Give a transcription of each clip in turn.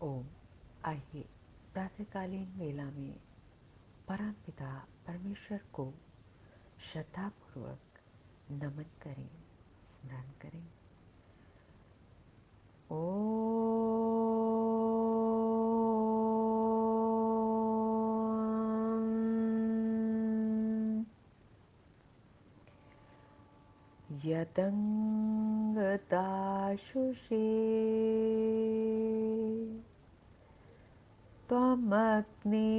ओम। आइए प्रातःकालीन वेला में परमपिता परमेश्वर को श्रद्धापूर्वक नमन करें, स्मरण करें। ओम। यदङ्गदाशुषे त्वमग्ने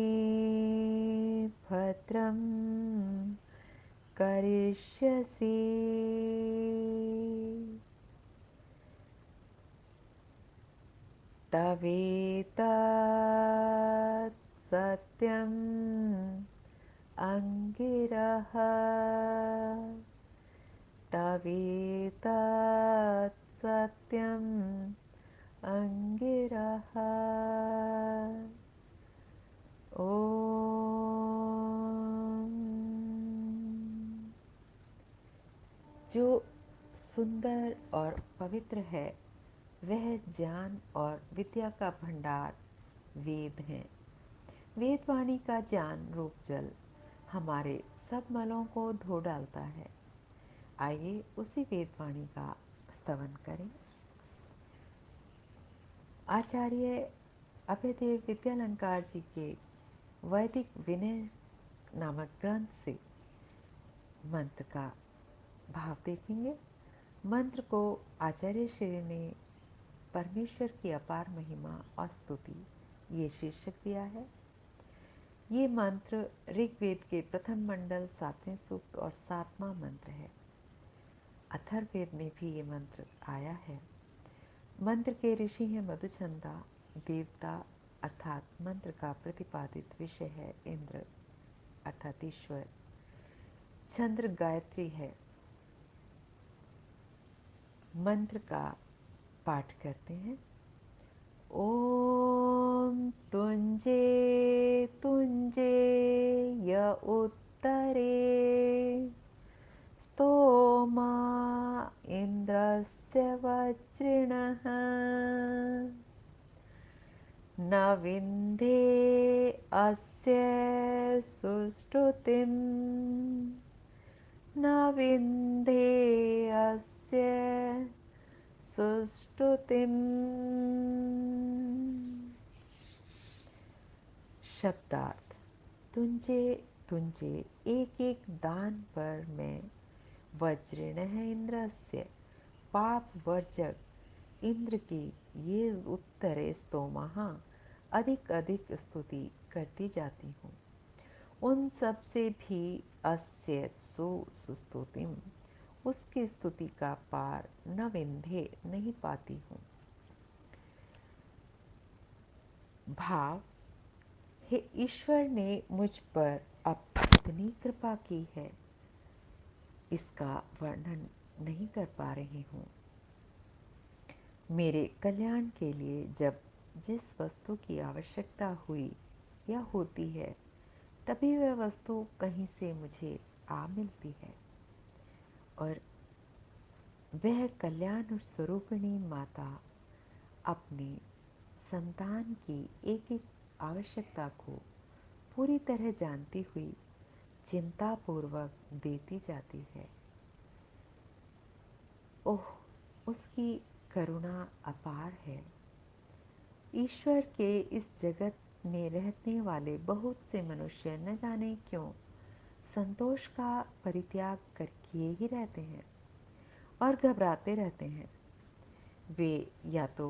भद्रं करिष्यसि। तवेतत् सत्यम् अङ्गिरः। तवेतत् सत्यम् अङ्गिरः। ओम। जो सुंदर और पवित्र है वह ज्ञान और विद्या का भंडार वेद हैं। वेदवाणी का ज्ञान रूप जल हमारे सब मलों को धो डालता है। आइए उसी वेदवाणी का स्तवन करें। आचार्य अभयदेव विद्यालंकार जी के वैदिक विनय नामक ग्रंथ से मंत्र का भाव देखेंगे। मंत्र को आचार्य श्री ने परमेश्वर की अपार महिमा और स्तुति ये शीर्षक दिया है। ये मंत्र ऋग्वेद के प्रथम मंडल 7वें सूक्त और 7वां मंत्र है। अथर्ववेद में भी ये मंत्र आया है। मंत्र के ऋषि हैं मधुचंदा। देवता अर्थात मंत्र का प्रतिपादित विषय है इंद्र अर्थात ईश्वर। चंद्र गायत्री है। मंत्र का पाठ करते हैं। ओम तुंजे तुंजे य उत्तरे स्तोमा इंद्रस्य वज्रिणः न विन्धे अस्य सुष्टुतिम् न विन्धे अस्य सुष्टुतिम्। शब्दार्थ। तुंजे तुंजे एक एक दान पर मैं वज्रिणः इंद्रस्य पाप वर्जक इंद्र की ये उत्तरे स्तोमः अधिक अधिक स्तुति करती जाती हूँ। उन सब से भी अस्य सुस्तुतिम उसकी स्तुति का पार न विंधे नहीं पाती हूँ। भाव। हे ईश्वर ने मुझ पर अपनी कृपा की है, इसका वर्णन नहीं कर पा रही हूँ। मेरे कल्याण के लिए जब जिस वस्तु की आवश्यकता हुई या होती है तभी वह वस्तु कहीं से मुझे आ मिलती है और वह कल्याण स्वरूपिणी माता अपनी संतान की एक एक आवश्यकता को पूरी तरह जानती हुई चिंतापूर्वक देती जाती है। ओह, उसकी करुणा अपार है। ईश्वर के इस जगत में रहने वाले बहुत से मनुष्य न जाने क्यों संतोष का परित्याग कर किए ही रहते हैं और घबराते रहते हैं। वे या तो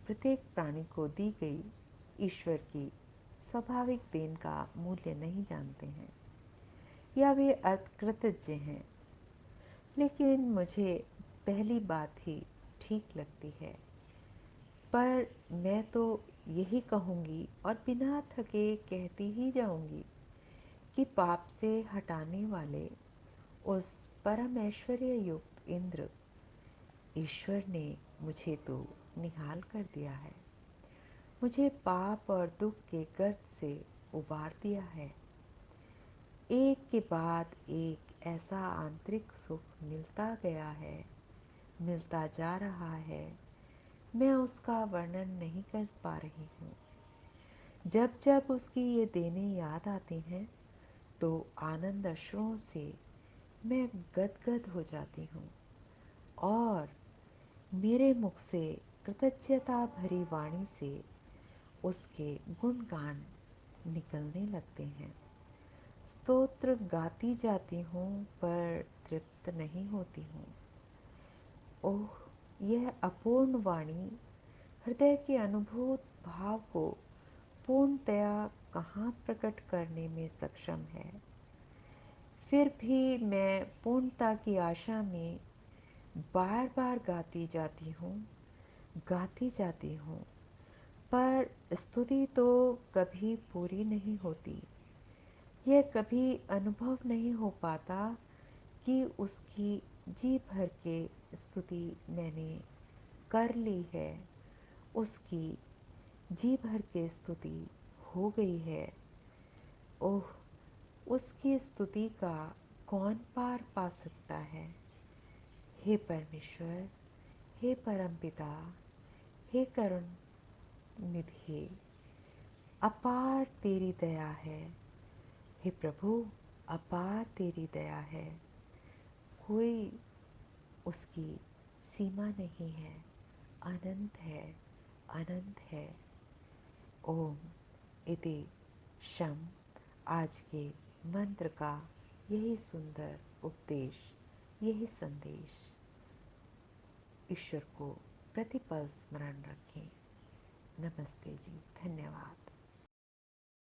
प्रत्येक प्राणी को दी गई ईश्वर की स्वाभाविक देन का मूल्य नहीं जानते हैं या वे अकृतज्ञ हैं। लेकिन मुझे पहली बात ही ठीक लगती है, पर मैं तो यही कहूँगी और बिना थके कहती ही जाऊँगी कि पाप से हटाने वाले उस परम ऐश्वर्य युक्त इंद्र ईश्वर ने मुझे तो निहाल कर दिया है। मुझे पाप और दुख के गर्त से उबार दिया है। एक के बाद एक ऐसा आंतरिक सुख मिलता गया है, मिलता जा रहा है मैं उसका वर्णन नहीं कर पा रही हूँ। जब जब उसकी ये देने याद आती हैं तो आनंद अश्रुओं से मैं गदगद हो जाती हूँ और मेरे मुख से कृतज्ञता भरी वाणी से उसके गुणगान निकलने लगते हैं। स्तोत्र गाती जाती हूँ पर तृप्त नहीं होती हूँ। ओह, यह अपूर्ण वाणी हृदय के अनुभूत भाव को पूर्णतया कहाँ प्रकट करने में सक्षम है। फिर भी मैं पूर्णता की आशा में बार बार गाती जाती हूँ, पर स्तुति तो कभी पूरी नहीं होती। यह कभी अनुभव नहीं हो पाता कि उसकी जी भर के स्तुति मैंने कर ली है, उसकी जी भर के स्तुति हो गई है। ओह, उसकी स्तुति का कौन पार पा सकता है। हे परमेश्वर, हे परमपिता, हे करुण निधि, अपार तेरी दया है। हे प्रभु, अपार तेरी दया है। कोई उसकी सीमा नहीं है, अनंत है, अनंत है। ओम इति शम। आज के मंत्र का यही सुंदर उपदेश, यही संदेश। ईश्वर को प्रतिपल स्मरण रखें। नमस्ते जी, धन्यवाद।